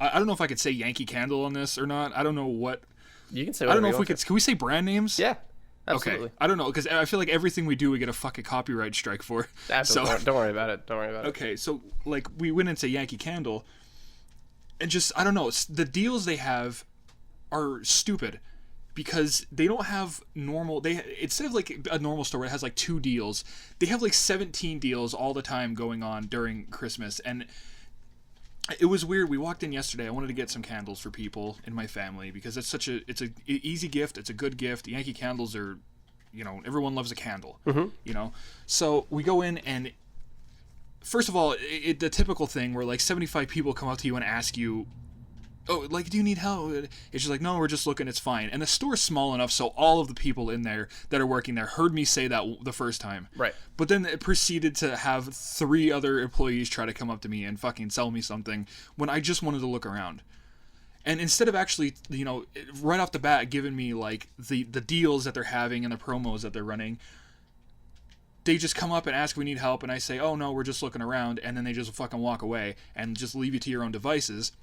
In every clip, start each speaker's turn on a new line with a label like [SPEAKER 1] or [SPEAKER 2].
[SPEAKER 1] I don't know if I could say Yankee Candle on this or not. I don't know what.
[SPEAKER 2] You can say.
[SPEAKER 1] I don't know if we could. Can we say brand names?
[SPEAKER 2] Yeah. Absolutely.
[SPEAKER 1] Okay. I don't know, because I feel like everything we do, we get a fucking copyright strike for.
[SPEAKER 2] Absolutely. So, don't worry about it.
[SPEAKER 1] Okay, so like we went into Yankee Candle, and just I don't know, the deals they have are stupid, because they don't have normal. Instead of like a normal store where it has like 2 deals, they have like 17 deals all the time going on during Christmas, and it was weird. We walked in yesterday. I wanted to get some candles for people in my family because it's a easy gift. It's a good gift. Yankee Candles are, everyone loves a candle, So we go in, and first of all, the typical thing where like 75 people come up to you and ask you, oh, like, do you need help? It's just like, no, we're just looking, it's fine. And the store's small enough so all of the people in there that are working there heard me say that the first time.
[SPEAKER 2] Right.
[SPEAKER 1] But then it proceeded to have 3 other employees try to come up to me and fucking sell me something when I just wanted to look around. And instead of actually, right off the bat giving me, like, the deals that they're having and the promos that they're running, they just come up and ask if we need help, and I say, oh, no, we're just looking around, and then they just fucking walk away and just leave you to your own devices.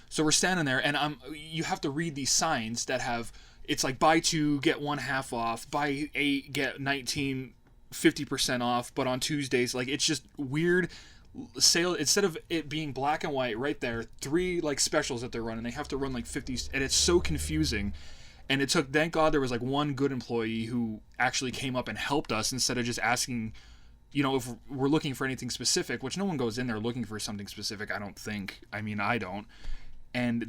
[SPEAKER 1] So we're standing there, and you have to read these signs that have, it's like buy 2, get 1 half off, buy 8, get 19, 50% off, but on Tuesdays, like, it's just weird sale. Instead of it being black and white right there, 3 like specials that they're running, they have to run like 50, and it's so confusing. And thank God there was like 1 good employee who actually came up and helped us instead of just asking, if we're looking for anything specific, which no one goes in there looking for something specific, I don't think. I mean, I don't. And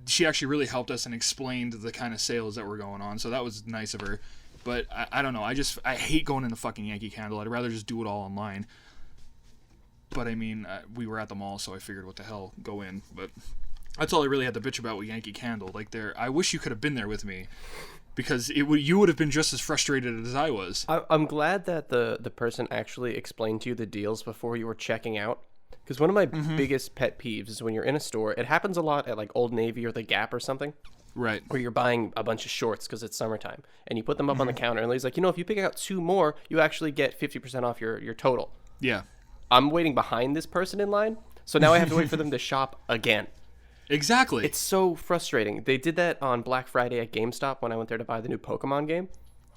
[SPEAKER 1] she actually really helped us and explained the kind of sales that were going on, so that was nice of her. But I don't know, I hate going into fucking Yankee Candle. I'd rather just do it all online. But I mean, we were at the mall, so I figured, what the hell, go in. But that's all I really had to bitch about with Yankee Candle. Like, I wish you could have been there with me, because you would have been just as frustrated as I was.
[SPEAKER 2] I'm glad that the person actually explained to you the deals before you were checking out. Because one of my biggest pet peeves is when you're in a store. It happens a lot at like Old Navy or the Gap or something.
[SPEAKER 1] Right.
[SPEAKER 2] Where you're buying a bunch of shorts because it's summertime. And you put them up on the counter. And he's like, if you pick out 2 more, you actually get 50% off your total.
[SPEAKER 1] Yeah.
[SPEAKER 2] I'm waiting behind this person in line. So now I have to wait for them to shop again.
[SPEAKER 1] Exactly.
[SPEAKER 2] It's so frustrating. They did that on Black Friday at GameStop when I went there to buy the new Pokemon game.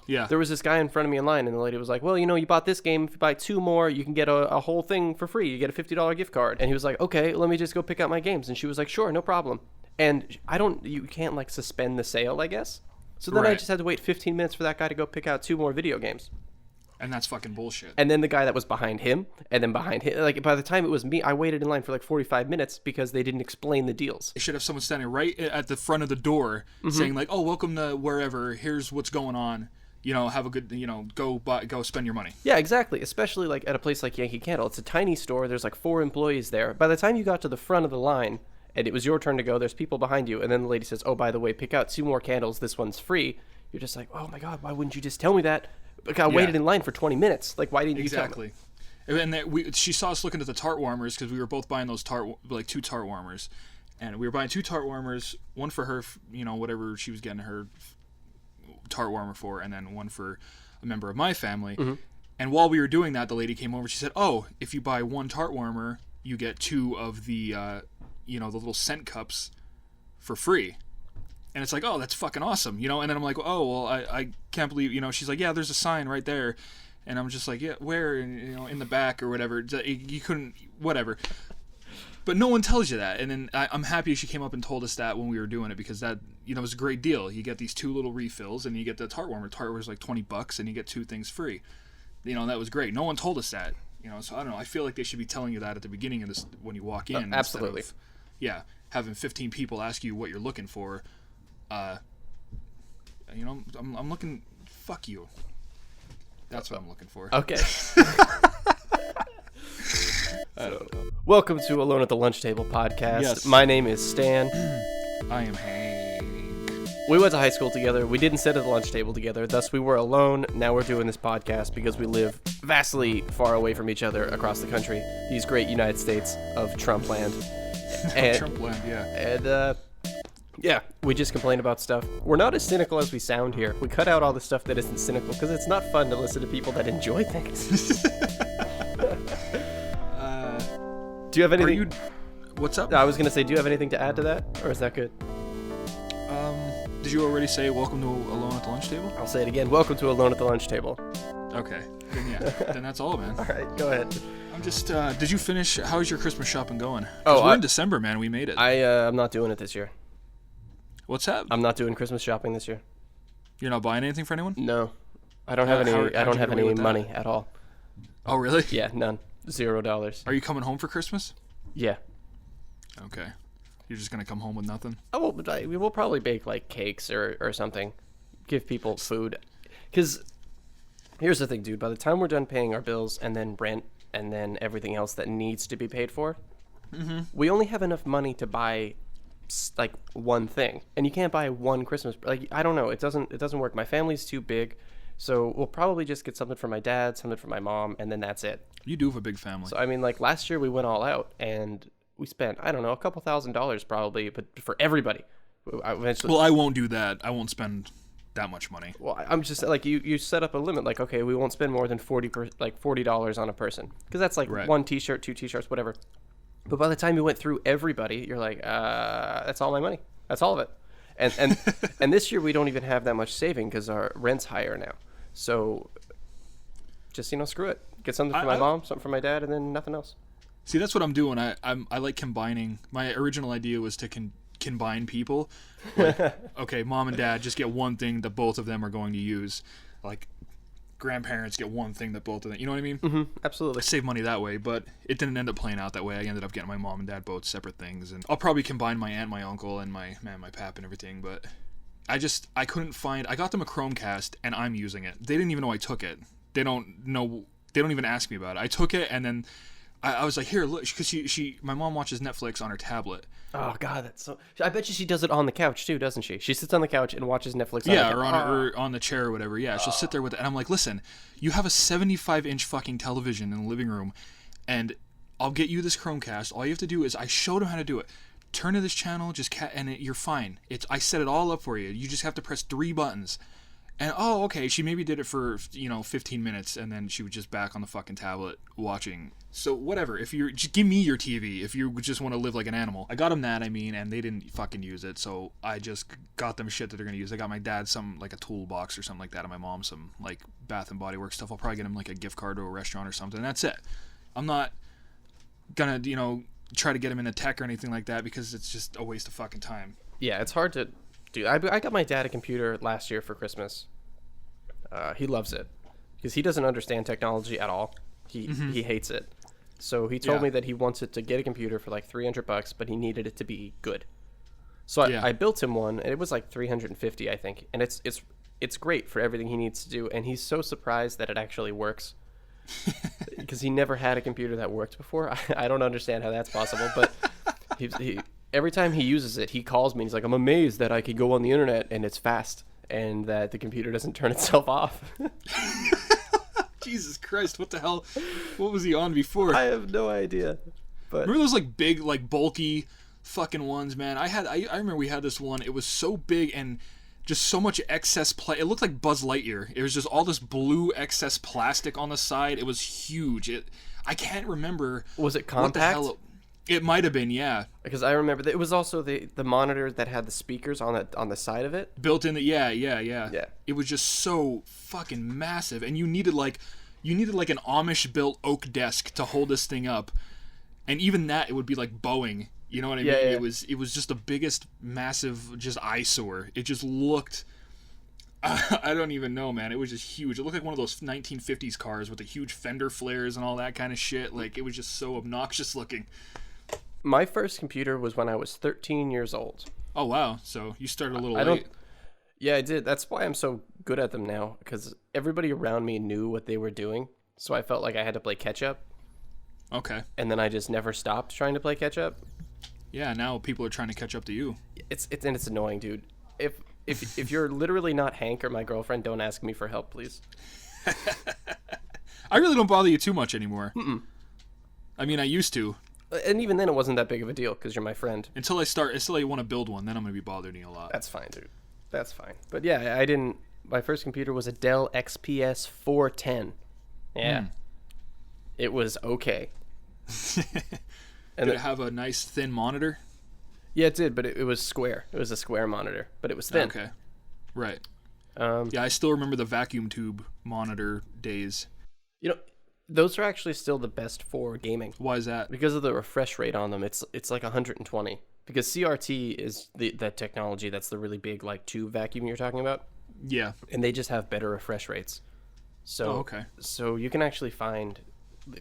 [SPEAKER 1] Yeah.
[SPEAKER 2] There was this guy in front of me in line, and the lady was like, well, you bought this game. If you buy 2 more, you can get a whole thing for free. You get a $50 gift card. And he was like, okay, let me just go pick out my games. And she was like, sure, no problem. And you can't like suspend the sale, I guess. So then I just had to wait 15 minutes for that guy to go pick out 2 more video games.
[SPEAKER 1] And that's fucking bullshit.
[SPEAKER 2] And then the guy that was behind him, and then behind him, like by the time it was me, I waited in line for like 45 minutes because they didn't explain the deals.
[SPEAKER 1] They should have someone standing right at the front of the door saying like, oh, welcome to wherever, here's what's going on. Have a good, go spend your money.
[SPEAKER 2] Yeah, exactly. Especially like at a place like Yankee Candle. It's a tiny store. There's like 4 employees there. By the time you got to the front of the line and it was your turn to go, there's people behind you. And then the lady says, oh, by the way, pick out 2 more candles. This one's free. You're just like, oh my God, why wouldn't you just tell me that? Like, I waited in line for 20 minutes. Like, why didn't you tell me?
[SPEAKER 1] And then she saw us looking at the tart warmers because we were both buying those 2 tart warmers. And we were buying 2 tart warmers, one for her, whatever she was getting her tart warmer for, and then one for a member of my family. And while we were doing that, the lady came over. She said, oh, if you buy 1 tart warmer, you get 2 of the the little scent cups for free. And it's like, oh, that's fucking awesome, And then I'm like, oh, well, I can't believe, she's like, yeah, there's a sign right there. And I'm just like, yeah, where? In the back or whatever. You couldn't, whatever. But no one tells you that. And then I'm happy she came up and told us that when we were doing it, because that, was a great deal. You get these 2 little refills, and you get the tart warmer. Tart warmer's like $20, and you get 2 things free. That was great. No one told us that. So I don't know. I feel like they should be telling you that at the beginning of this when you walk in.
[SPEAKER 2] Absolutely.
[SPEAKER 1] Having 15 people ask you what you're looking for. I'm looking. Fuck you. That's what I'm looking for.
[SPEAKER 2] Okay. I don't know. Welcome to Alone at the Lunch Table podcast.
[SPEAKER 1] Yes.
[SPEAKER 2] My name is Stan.
[SPEAKER 1] I am Hank.
[SPEAKER 2] We went to high school together. We didn't sit at the lunch table together. Thus, we were alone. Now we're doing this podcast because we live vastly far away from each other across the country. These great United States of Trump land.
[SPEAKER 1] Trump land, yeah.
[SPEAKER 2] And, yeah, we just complain about stuff. We're not as cynical as we sound here. We cut out all the stuff that isn't cynical because it's not fun to listen to people that enjoy things. Do you have anything?
[SPEAKER 1] What's up?
[SPEAKER 2] I was gonna say, do you have anything to add to that, or is that good?
[SPEAKER 1] Did you already say welcome to Alone at the Lunch Table?
[SPEAKER 2] I'll say it again. Welcome to Alone at the Lunch Table.
[SPEAKER 1] Okay. Then yeah. Then that's all, man.
[SPEAKER 2] All right, go ahead.
[SPEAKER 1] I'm just. Did you finish? How's your Christmas shopping going? 'Cause
[SPEAKER 2] Oh,
[SPEAKER 1] we're in December, man. We made it.
[SPEAKER 2] I'm not doing it this year.
[SPEAKER 1] What's up?
[SPEAKER 2] I'm not doing Christmas shopping this year.
[SPEAKER 1] You're not buying anything for anyone?
[SPEAKER 2] No, I don't have any. I don't have any money at all.
[SPEAKER 1] Oh, really?
[SPEAKER 2] Yeah, none. $0.
[SPEAKER 1] Are you coming home for Christmas?
[SPEAKER 2] Yeah.
[SPEAKER 1] Okay. You're just gonna come home with nothing?
[SPEAKER 2] Oh, well, we will probably bake like cakes or something. Give people food. Because here's the thing, dude. By the time we're done paying our bills and then rent and then everything else that needs to be paid for, we only have enough money to buy like one thing. And you can't buy one Christmas. Like, I don't know. It doesn't work. My family's too big. So we'll probably just get something for my dad, something for my mom, and then that's it.
[SPEAKER 1] You do have a big family.
[SPEAKER 2] So, I mean, like last year we went all out and we spent, I don't know, a couple $1,000s probably, but for everybody. Eventually,
[SPEAKER 1] Well, I won't do that. I won't spend that much money.
[SPEAKER 2] well, I'm just like you set up a limit. Like, okay, we won't spend more than $40 on a person, because that's like
[SPEAKER 1] Right.
[SPEAKER 2] one T-shirt, two T-shirts, whatever. But by the time you went through everybody, you're like, that's all my money. That's all of it. And and this year we don't even have that much saving because our rent's higher now. So just screw it. Get something for my mom, something for my dad, and then nothing else.
[SPEAKER 1] See, that's what I'm doing. I like combining. My original idea was to combine people. Like, okay, mom and dad just get one thing that both of them are going to use. Like, grandparents get one thing that both of them. You know what I mean?
[SPEAKER 2] Mm-hmm, absolutely.
[SPEAKER 1] Save money that way, but it didn't end up playing out that way. I ended up getting my mom and dad both separate things, and I'll probably combine my aunt, my uncle, and my pap and everything. But I couldn't find. I got them a Chromecast, and I'm using it. They didn't even know I took it. They don't know. They don't even ask me about it. I took it, and then I was like, here, look, because my mom watches Netflix on her tablet.
[SPEAKER 2] Oh God, that's so. I bet you she does it on the couch too, doesn't she? She sits on the couch and watches Netflix.
[SPEAKER 1] Yeah, or on the chair or whatever. Yeah, she'll sit there with it, and I'm like, listen, you have a 75-inch fucking television in the living room, and I'll get you this Chromecast. All you have to do is I showed him how to do it. Turn to this channel, you're fine. I set it all up for you. You just have to press 3 buttons. And oh, okay, she maybe did it for 15 minutes, and then she was just back on the fucking tablet watching. So whatever, just give me your TV if you just want to live like an animal. I got them that, and they didn't fucking use it, so I just got them shit that they're gonna use. I got my dad some like a toolbox or something like that, and my mom some like Bath and Body Works stuff. I'll probably get him like a gift card to a restaurant or something. That's it. I'm not gonna try to get him into tech or anything like that because it's just a waste of fucking time.
[SPEAKER 2] Yeah, it's hard to do. I got my dad a computer last year for Christmas. He loves it because he doesn't understand technology at all. He hates it. So he told me that he wanted to get a computer for like $300, but he needed it to be good. So I built him one, and it was like $350, I think. And it's great for everything he needs to do. And he's so surprised that it actually works because he never had a computer that worked before. I don't understand how that's possible, but he every time he uses it, he calls me and he's like, I'm amazed that I could go on the internet and it's fast and that the computer doesn't turn itself off.
[SPEAKER 1] Jesus Christ, what the hell? What was he on before?
[SPEAKER 2] I have no idea. But
[SPEAKER 1] remember those like big, like bulky fucking ones, man? I remember we had this one. It was so big and just so much excess play. It looked like Buzz Lightyear. It was just all this blue excess plastic on the side. It was huge. I can't remember.
[SPEAKER 2] Was it compact?
[SPEAKER 1] It might have been, yeah.
[SPEAKER 2] Because I remember that it was also the monitor that had the speakers on the side of it.
[SPEAKER 1] Built in the yeah.
[SPEAKER 2] It
[SPEAKER 1] was just so fucking massive, and you needed like an Amish built oak desk to hold this thing up, and even that it would be like bowing. You know what I mean?
[SPEAKER 2] Yeah.
[SPEAKER 1] It was just the biggest massive just eyesore. It just looked. I don't even know, man. It was just huge. It looked like one of those 1950s cars with the huge fender flares and all that kind of shit. Like, it was just so obnoxious looking.
[SPEAKER 2] My first computer was when I was 13 years old.
[SPEAKER 1] Oh, wow. So you started a little late.
[SPEAKER 2] Yeah, I did. That's why I'm so good at them now, because everybody around me knew what they were doing, so I felt like I had to play catch-up.
[SPEAKER 1] Okay.
[SPEAKER 2] And then I just never stopped trying to play catch-up.
[SPEAKER 1] Yeah, now people are trying to catch up to you.
[SPEAKER 2] It's annoying, dude. If you're literally not Hank or my girlfriend, don't ask me for help, please.
[SPEAKER 1] I really don't bother you too much anymore. I mean, I used to.
[SPEAKER 2] And even then, it wasn't that big of a deal because you're my friend.
[SPEAKER 1] Until I want to build one, then I'm going to be bothering you a lot.
[SPEAKER 2] That's fine, dude. That's fine. But yeah, I didn't. My first computer was a Dell XPS 410. Yeah. It was okay. And
[SPEAKER 1] Did it have a nice thin monitor?
[SPEAKER 2] Yeah, it did, but it was square. It was a square monitor, but it was thin.
[SPEAKER 1] Okay. Right.
[SPEAKER 2] Um,
[SPEAKER 1] Yeah, I still remember the vacuum tube monitor days.
[SPEAKER 2] you know, those are actually still the best for gaming
[SPEAKER 1] Why is that?
[SPEAKER 2] because of the refresh rate on them. It's like 120 because CRT is that technology that's the really big like tube vacuum you're talking about,
[SPEAKER 1] Yeah.
[SPEAKER 2] and they just have better refresh rates. So
[SPEAKER 1] Okay.
[SPEAKER 2] so you can actually find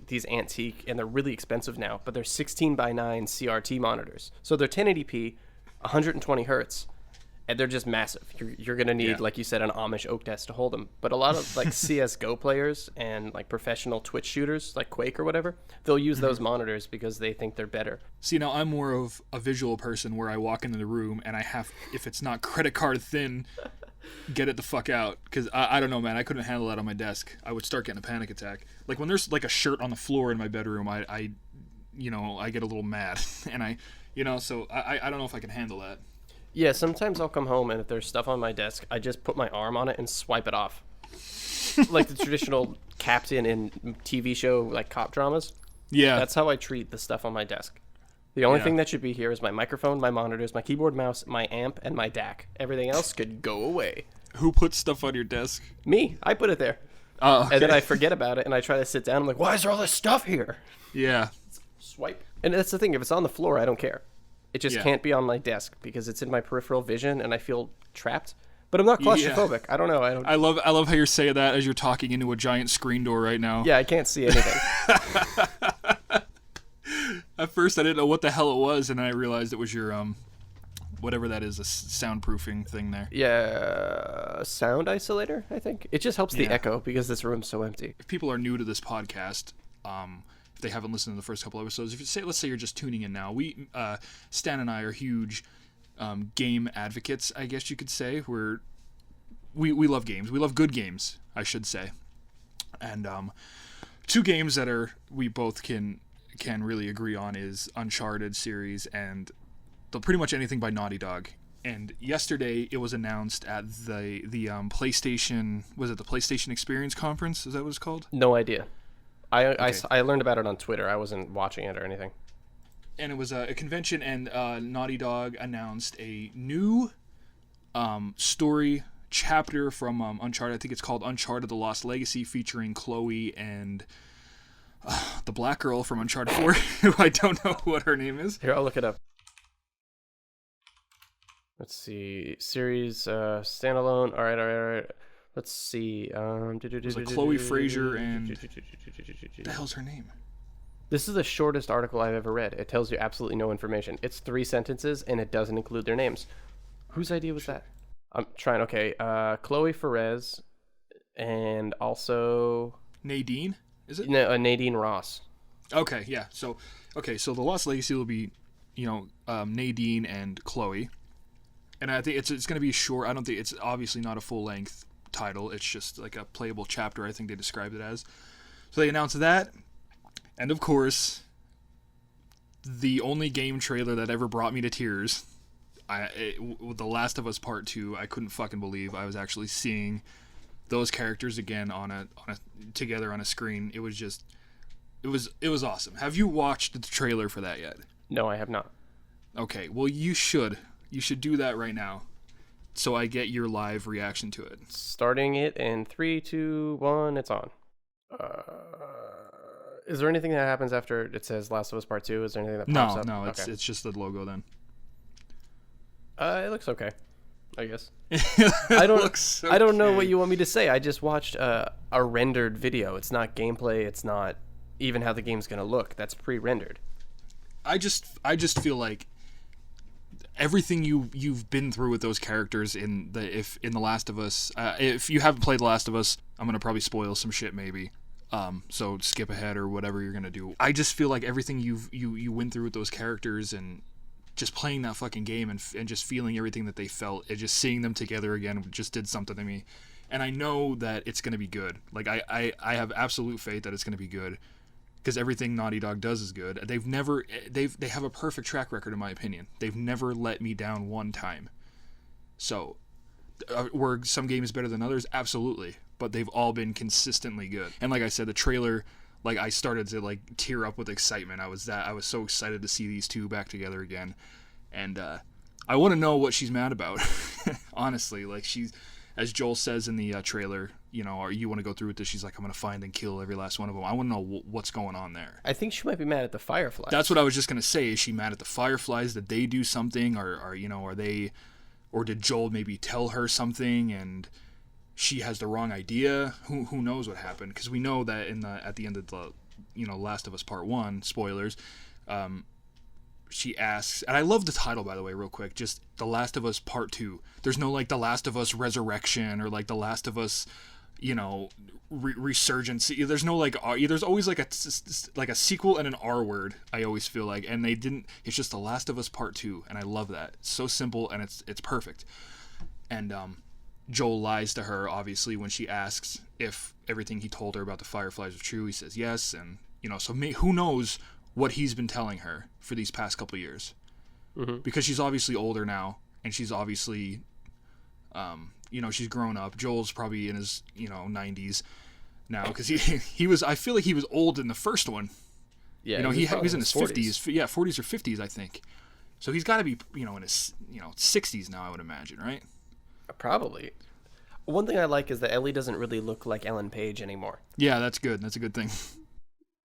[SPEAKER 2] these antique, and they're really expensive now, but they're 16 by 9 CRT monitors. So they're 1080p, 120 hertz, and they're just massive. You're going to need, like you said, an Amish oak desk to hold them. But a lot of like CS:GO players and like professional Twitch shooters, like Quake or whatever, they'll use those monitors because they think they're better.
[SPEAKER 1] See, now I'm more of a visual person where I walk into the room and I have, if it's not credit card thin, get it the fuck out. Because I don't know, man. I couldn't handle that on my desk. I would start getting a panic attack. Like when there's like a shirt on the floor in my bedroom, I get a little mad. And so I don't know if I can handle that.
[SPEAKER 2] Yeah, sometimes I'll come home and if there's stuff on my desk, I just put my arm on it and swipe it off. Like the traditional captain in TV show, like cop dramas.
[SPEAKER 1] Yeah.
[SPEAKER 2] That's how I treat the stuff on my desk. The only
[SPEAKER 1] Yeah.
[SPEAKER 2] thing that should be here is my microphone, my monitors, my keyboard, mouse, my amp, and my DAC. Everything else could go away.
[SPEAKER 1] Who puts stuff on your desk?
[SPEAKER 2] Me, I put it there.
[SPEAKER 1] Oh, okay.
[SPEAKER 2] And then I forget about it and I try to sit down. I'm like, why is there all this stuff here?
[SPEAKER 1] Yeah.
[SPEAKER 2] Swipe. And that's the thing. If it's on the floor, I don't care. It just
[SPEAKER 1] Yeah.
[SPEAKER 2] can't be on my desk because it's in my peripheral vision and I feel trapped. But I'm not claustrophobic. I don't know.
[SPEAKER 1] I love how you're saying that as you're talking into a giant screen door right now.
[SPEAKER 2] Yeah, I can't see anything.
[SPEAKER 1] At first, I didn't know what the hell it was, and then I realized it was your whatever that is, a soundproofing thing there.
[SPEAKER 2] Yeah, sound isolator, I think. It just helps the
[SPEAKER 1] Yeah.
[SPEAKER 2] echo because this room's so empty.
[SPEAKER 1] If people are new to this podcast, if they haven't listened to the first couple episodes, let's say you're just tuning in now, Stan and I are huge game advocates, I guess you could say. We love games. We love good games, I should say. And two games that we both can really agree on is Uncharted series and pretty much anything by Naughty Dog. And yesterday it was announced at the PlayStation, was it the PlayStation Experience Conference? Is that what it's called?
[SPEAKER 2] No idea. I
[SPEAKER 1] Okay.
[SPEAKER 2] I learned about it on Twitter. I wasn't watching it or anything.
[SPEAKER 1] And it was a convention, and Naughty Dog announced a new story chapter from Uncharted. I think it's called Uncharted: The Lost Legacy, featuring Chloe and the black girl from Uncharted 4, who I don't know what her name is.
[SPEAKER 2] Here, I'll look it up. Let's see. Series standalone. All right. Let's see.
[SPEAKER 1] It was like Chloe Fraser and what the hell's her name?
[SPEAKER 2] This is the shortest article I've ever read. It tells you absolutely no information. It's 3 sentences and it doesn't include their names. Whose idea was that? I'm trying. Okay. Chloe Perez and also
[SPEAKER 1] Nadine, is it?
[SPEAKER 2] no, Nadine Ross.
[SPEAKER 1] Okay, yeah. So The Lost Legacy will be, Nadine and Chloe, and I think it's going to be short. I don't think it's obviously not a full length title. It's just like a playable chapter. I think they described it as. So they announced that, and of course, the only game trailer that ever brought me to tears. With The Last of Us Part 2, I couldn't fucking believe I was actually seeing those characters again together on a screen. It was just, it was awesome. Have you watched the trailer for that yet?
[SPEAKER 2] No, I have not.
[SPEAKER 1] Okay, well you should do that right now, so I get your live reaction to it.
[SPEAKER 2] Starting it in 3, 2, 1. It's on. Is there anything that happens after it says Last of Us Part 2? Is there anything that pops up?
[SPEAKER 1] No,
[SPEAKER 2] Okay.
[SPEAKER 1] it's just the logo then.
[SPEAKER 2] It looks okay, I guess.
[SPEAKER 1] I
[SPEAKER 2] don't know what you want me to say. I just watched a rendered video. It's not gameplay. It's not even how the game's gonna look. That's pre-rendered.
[SPEAKER 1] I just feel like everything you've been through with those characters in The Last of Us. If you haven't played The Last of Us, I'm gonna probably spoil some shit maybe. So skip ahead or whatever you're gonna do. I just feel like everything you went through with those characters and just playing that fucking game and just feeling everything that they felt, and just seeing them together again just did something to me. And I know that it's gonna be good. Like I have absolute faith that it's gonna be good, because everything Naughty Dog does is good. They have a perfect track record in my opinion. They've never let me down one time. So were some games better than others? Absolutely, but they've all been consistently good. And like I said, the trailer Like, I started to like tear up with excitement. I was so excited to see these two back together again, and I want to know what she's mad about. Honestly, like, she's, as Joel says in the trailer, you know, or you want to go through with this, she's like, I'm going to find and kill every last one of them. I want to know what's going on there.
[SPEAKER 2] I think she might be mad at the Fireflies.
[SPEAKER 1] That's what I was just going to say. Is she mad at the Fireflies? Did they do something? Or did Joel maybe tell her something and she has the wrong idea? Who knows what happened? Because we know that at the end of the, you know, Last of Us Part 1, spoilers, she asks, and I love the title, by the way, real quick, just The Last of Us Part 2. There's no, like, The Last of Us Resurrection or, like, The Last of Us, you know, Resurgence. There's no, like, there's always, like, a sequel and an R word, I always feel like, and they didn't, it's just The Last of Us Part 2, and I love that. It's so simple, and it's perfect. And Joel lies to her, obviously, when she asks if everything he told her about the Fireflies was true. He says yes, and, you know, so who knows what he's been telling her for these past couple years. Mm-hmm. Because she's obviously older now, and she's obviously, you know, she's grown up. Joel's probably in his, you know, 90s now, because he was, I feel like he was old in the first one. Yeah, you know, he was in his 50s. Yeah, 40s or 50s, I think. So he's got to be, you know, in his, you know, 60s now, I would imagine, right?
[SPEAKER 2] Probably. One thing I like is that Ellie doesn't really look like Ellen Page anymore.
[SPEAKER 1] Yeah, that's good. That's a good thing.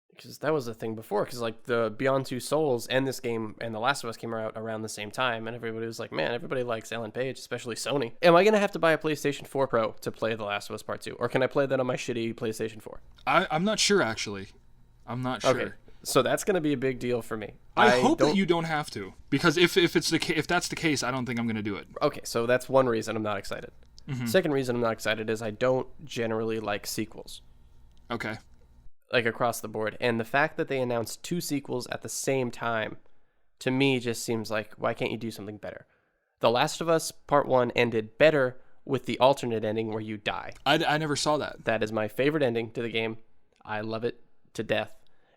[SPEAKER 2] Because that was the thing before, because like the Beyond Two Souls and this game and The Last of Us came out around the same time, and everybody was like, man, everybody likes Ellen Page, especially Sony. Am I going to have to buy a PlayStation 4 Pro to play The Last of Us Part 2, or can I play that on my shitty PlayStation 4?
[SPEAKER 1] I'm not sure, actually. I'm not sure. Okay,
[SPEAKER 2] so that's going to be a big deal for me.
[SPEAKER 1] I hope that you don't have to, because if that's the case, I don't think I'm going to do it.
[SPEAKER 2] Okay, so that's one reason I'm not excited. Mm-hmm. Second reason I'm not excited is I don't generally like sequels.
[SPEAKER 1] Okay.
[SPEAKER 2] Like across the board. And the fact that they announced 2 sequels at the same time, to me, just seems like, why can't you do something better? The Last of Us Part 1 ended better with the alternate ending where you die.
[SPEAKER 1] I never saw that.
[SPEAKER 2] That is my favorite ending to the game. I love it to death.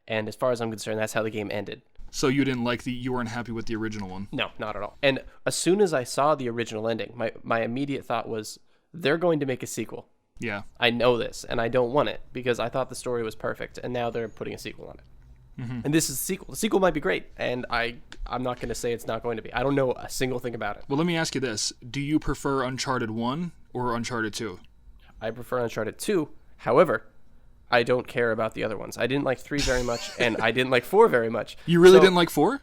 [SPEAKER 2] And as far as I'm concerned, that's how the game ended.
[SPEAKER 1] So you didn't like you weren't happy with the original one?
[SPEAKER 2] No, not at all. And as soon as I saw the original ending, my immediate thought was, they're going to make a sequel.
[SPEAKER 1] Yeah.
[SPEAKER 2] I know this, and I don't want it, because I thought the story was perfect, and now they're putting a sequel on it. Mm-hmm. And this is a sequel. The sequel might be great, and I'm not going to say it's not going to be. I don't know a single thing about it.
[SPEAKER 1] Well, let me ask you this. Do you prefer Uncharted 1 or Uncharted 2?
[SPEAKER 2] I prefer Uncharted 2. However, I don't care about the other ones. I didn't like 3 very much, and I didn't like 4 very much.
[SPEAKER 1] You really didn't like 4?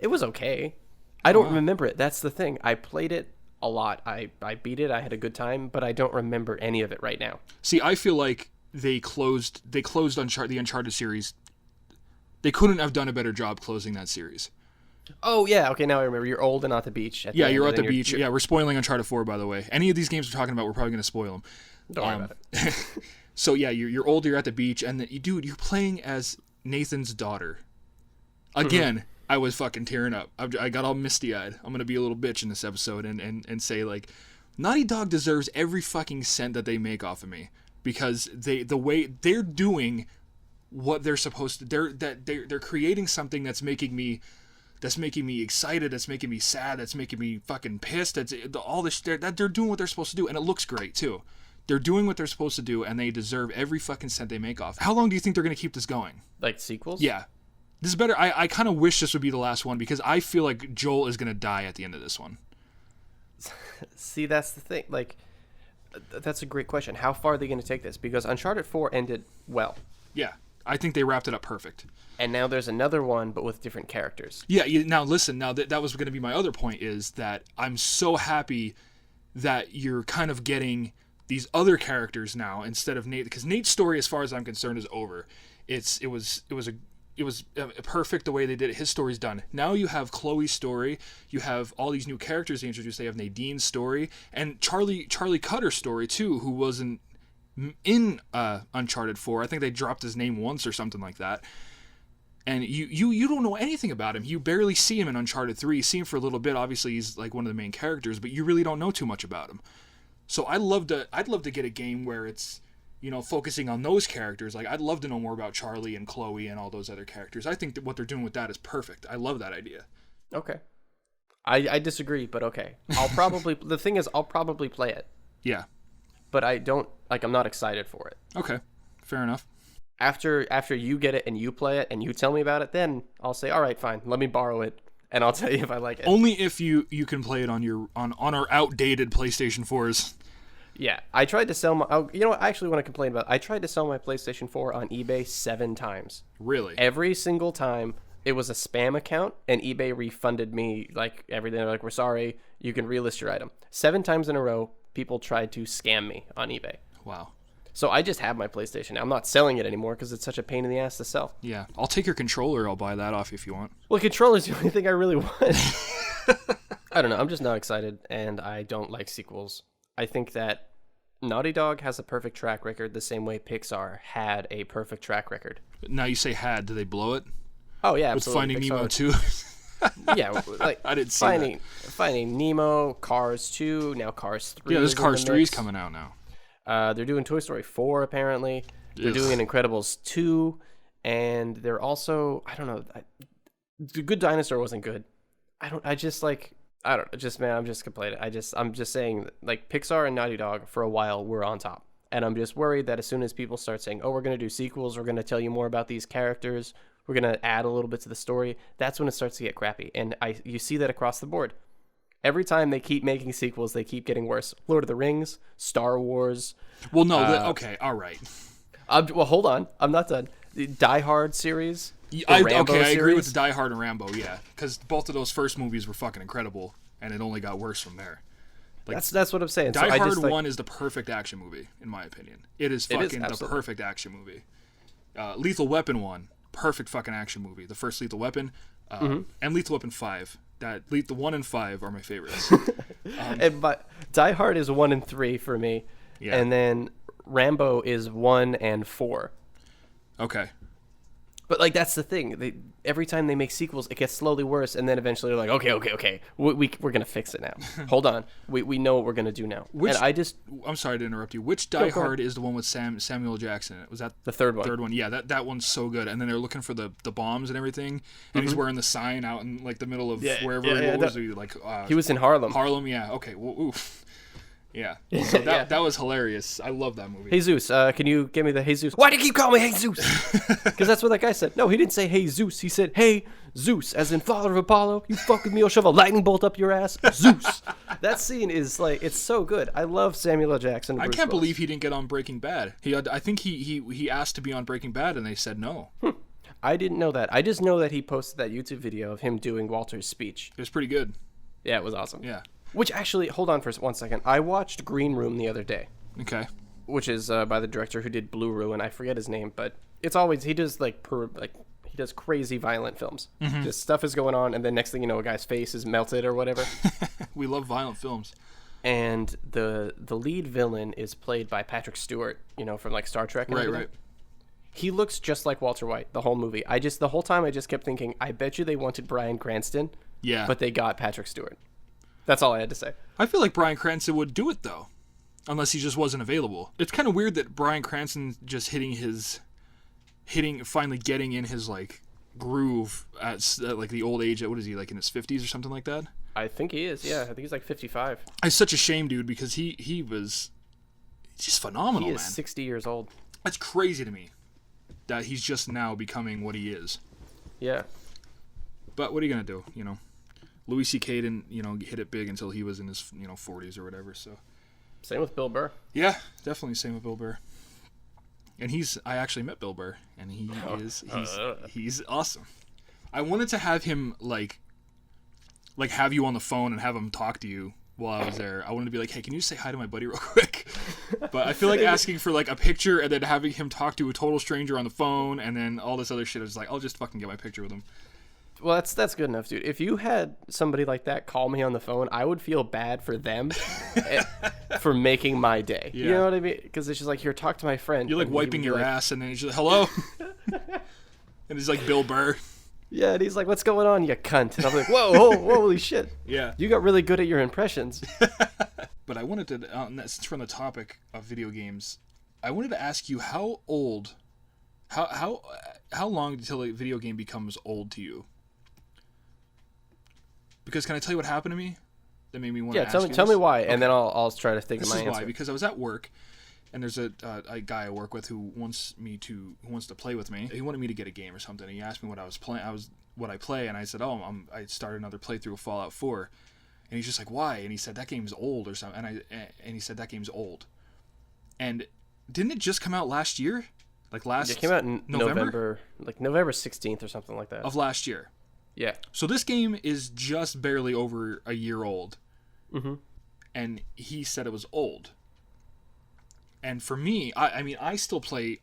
[SPEAKER 2] It was okay. I don't remember it. That's the thing. I played it a lot. I beat it. I had a good time, but I don't remember any of it right now.
[SPEAKER 1] See, I feel like they closed the Uncharted series. They couldn't have done a better job closing that series.
[SPEAKER 2] Oh yeah, okay, now I remember. You're old and at the beach.
[SPEAKER 1] You're at the beach. Yeah, we're spoiling Uncharted 4, by the way. Any of these games we're talking about, we're probably going to spoil them.
[SPEAKER 2] Don't worry about it.
[SPEAKER 1] So yeah, you're old. You're at the beach, and you're playing as Nathan's daughter. Again. Mm-hmm. I was fucking tearing up. I got all misty-eyed. I'm going to be a little bitch in this episode and say, like, Naughty Dog deserves every fucking cent that they make off of me, because the way they're doing what they're supposed to, they're creating something that's making me excited, that's making me sad, that's making me fucking pissed. That's all this, they're doing what they're supposed to do, and it looks great too. They're doing what they're supposed to do, and they deserve every fucking cent they make off. How long do you think they're going to keep this going?
[SPEAKER 2] Like sequels?
[SPEAKER 1] Yeah. This is better. I kind of wish this would be the last one, because I feel like Joel is going to die at the end of this one.
[SPEAKER 2] See, that's the thing. Like, that's a great question. How far are they going to take this? Because Uncharted 4 ended well.
[SPEAKER 1] Yeah. I think they wrapped it up perfect.
[SPEAKER 2] And now there's another one, but with different characters.
[SPEAKER 1] Yeah. Now, listen. Now, that was going to be my other point, is that I'm so happy that you're kind of getting these other characters now instead of Nate. Because Nate's story, as far as I'm concerned, is over. It was perfect the way they did it. His story's done. Now you have Chloe's story. You have all these new characters they introduced. They have Nadine's story and Charlie Cutter's story too, who wasn't in Uncharted 4. I think they dropped his name once or something like that. And you don't know anything about him. You barely see him in Uncharted 3. You see him for a little bit. Obviously, he's like one of the main characters, but you really don't know too much about him. So I'd love to get a game where it's, you know, focusing on those characters. Like, I'd love to know more about Charlie and Chloe and all those other characters. I think that what they're doing with that is perfect. I love that idea.
[SPEAKER 2] Okay. I disagree, but okay. The thing is, I'll probably play it.
[SPEAKER 1] Yeah.
[SPEAKER 2] But I'm not excited for it.
[SPEAKER 1] Okay. Fair enough.
[SPEAKER 2] After you get it and you play it and you tell me about it, then I'll say, all right, fine, let me borrow it, and I'll tell you if I like it.
[SPEAKER 1] Only if you can play it on our outdated PlayStation 4s.
[SPEAKER 2] Yeah, I tried to sell my... Oh, you know what? I actually want to complain about... I tried to sell my PlayStation 4 on eBay 7 times.
[SPEAKER 1] Really?
[SPEAKER 2] Every single time, it was a spam account, and eBay refunded me, like, everything. They're like, we're sorry, you can relist your item. 7 times in a row, people tried to scam me on eBay.
[SPEAKER 1] Wow.
[SPEAKER 2] So I just have my PlayStation now. I'm not selling it anymore because it's such a pain in the ass to sell.
[SPEAKER 1] Yeah, I'll take your controller. I'll buy that off if you want.
[SPEAKER 2] Well, controller's the only thing I really want. I don't know. I'm just not excited, and I don't like sequels. I think that Naughty Dog has a perfect track record the same way Pixar had a perfect track record.
[SPEAKER 1] Now you say had. Did they blow it?
[SPEAKER 2] Oh, yeah,
[SPEAKER 1] With
[SPEAKER 2] absolutely.
[SPEAKER 1] Finding Nemo 2?
[SPEAKER 2] Yeah, like
[SPEAKER 1] I didn't see
[SPEAKER 2] Finding Nemo, Cars 2, now Cars 3.
[SPEAKER 1] Yeah, this Cars 3 is coming out now.
[SPEAKER 2] They're doing Toy Story 4, apparently. They're doing an Incredibles 2, and they're also, I don't know, Good Dinosaur wasn't good. Man, I'm just complaining. I'm just saying, like, Pixar and Naughty Dog for a while were on top. And I'm just worried that as soon as people start saying, oh, we're going to do sequels, we're going to tell you more about these characters, we're going to add a little bit to the story, that's when it starts to get crappy. And you see that across the board. Every time they keep making sequels, they keep getting worse. Lord of the Rings, Star Wars.
[SPEAKER 1] Well, no, okay, all right.
[SPEAKER 2] Well, hold on. I'm not done. The Die Hard series.
[SPEAKER 1] I agree with the Die Hard and Rambo, yeah. Because both of those first movies were fucking incredible, and it only got worse from there. Like,
[SPEAKER 2] that's what I'm saying.
[SPEAKER 1] Die Hard 1 is the perfect action movie, in my opinion. It is fucking the perfect action movie. Lethal Weapon 1, perfect fucking action movie. The first Lethal Weapon, and Lethal Weapon 5. The 1 and 5 are my favorites.
[SPEAKER 2] But Die Hard is 1 and 3 for me, and then Rambo is 1 and 4.
[SPEAKER 1] Okay.
[SPEAKER 2] But, like, that's the thing. Every time they make sequels, it gets slowly worse, and then eventually they're like, okay. We're going to fix it now. Hold on. We know what we're going to do now.
[SPEAKER 1] I'm sorry to interrupt you. Which Die Hard is the one with Samuel Jackson in it? Was that
[SPEAKER 2] the third one?
[SPEAKER 1] Third one, yeah. That one's so good. And then they're looking for the bombs and everything, and he's wearing the sign out in, like, the middle of wherever he was.
[SPEAKER 2] He was in Harlem.
[SPEAKER 1] Harlem, yeah. Okay, well, oof. Yeah. So that was hilarious. I love that movie.
[SPEAKER 2] Jesus, can you give me the Jesus? Why do you keep calling me Jesus? Because that's what that guy said. No, he didn't say hey Zeus. He said hey Zeus, as in father of Apollo. You fuck with me, I'll shove a lightning bolt up your ass. Zeus. That scene is like, it's so good. I love Samuel L. Jackson.
[SPEAKER 1] I can't believe he didn't get on Breaking Bad. I think he asked to be on Breaking Bad and they said no.
[SPEAKER 2] I didn't know that. I just know that he posted that YouTube video of him doing Walter's speech.
[SPEAKER 1] It was pretty good.
[SPEAKER 2] Yeah, it was awesome.
[SPEAKER 1] Yeah.
[SPEAKER 2] Which actually, hold on for 1 second. I watched Green Room the other day.
[SPEAKER 1] Okay.
[SPEAKER 2] Which is by the director who did Blue Ruin. I forget his name, but it's always, he does he does crazy violent films. Just stuff is going on, and then next thing you know, a guy's face is melted or whatever.
[SPEAKER 1] We love violent films.
[SPEAKER 2] And the lead villain is played by Patrick Stewart, from like Star Trek.
[SPEAKER 1] Right.
[SPEAKER 2] He looks just like Walter White the whole movie. The whole time I just kept thinking, I bet you they wanted Bryan Cranston.
[SPEAKER 1] Yeah.
[SPEAKER 2] But they got Patrick Stewart. That's all I had to say.
[SPEAKER 1] I feel like Bryan Cranston would do it, though. Unless he just wasn't available. It's kind of weird that Bryan Cranston just finally getting in his, like, groove at like, the old age. What is he, like, in his 50s or something like that?
[SPEAKER 2] I think he is, yeah. I think he's, like, 55.
[SPEAKER 1] It's such a shame, dude, because he's just phenomenal,
[SPEAKER 2] man. He is
[SPEAKER 1] man.
[SPEAKER 2] 60 years old.
[SPEAKER 1] That's crazy to me that he's just now becoming what he is.
[SPEAKER 2] Yeah.
[SPEAKER 1] But what are you going to do, Louis C.K. didn't, hit it big until he was in his, 40s or whatever, so.
[SPEAKER 2] Same with Bill Burr.
[SPEAKER 1] Yeah, definitely same with Bill Burr. And I actually met Bill Burr, and he's awesome. I wanted to have him, like have you on the phone and have him talk to you while I was there. I wanted to be like, hey, can you say hi to my buddy real quick? But I feel like asking for, like, a picture and then having him talk to a total stranger on the phone and then all this other shit. I was like, I'll just fucking get my picture with him.
[SPEAKER 2] Well, that's good enough, dude. If you had somebody like that call me on the phone, I would feel bad for them for making my day. Yeah. You know what I mean? Because it's just like, here, talk to my friend.
[SPEAKER 1] You're like wiping your ass, and then he's just like, hello? And he's like, Bill Burr.
[SPEAKER 2] Yeah, and he's like, what's going on, you cunt? And I'm like, whoa, holy shit.
[SPEAKER 1] Yeah.
[SPEAKER 2] You got really good at your impressions.
[SPEAKER 1] But I wanted to, since we're on the topic of video games, I wanted to ask you how long until a video game becomes old to you? Because can I tell you what happened to me that made me want to ask you
[SPEAKER 2] tell me why, okay. And then I'll try to think of my answer.
[SPEAKER 1] Why, because I was at work, And there's a guy I work with who wants to play with me. He wanted me to get a game or something. He asked me what I was playing. What I play, and I said, I started another playthrough of Fallout 4. And he's just like, why? And he said that game's old or something. And he said that game's old. And didn't it just come out last year? Like last
[SPEAKER 2] It came out in
[SPEAKER 1] November?
[SPEAKER 2] November, like November 16th or something like that.
[SPEAKER 1] Of last year.
[SPEAKER 2] Yeah.
[SPEAKER 1] So this game is just barely over a year old.
[SPEAKER 2] Mm-hmm.
[SPEAKER 1] And he said it was old. And for me, I still play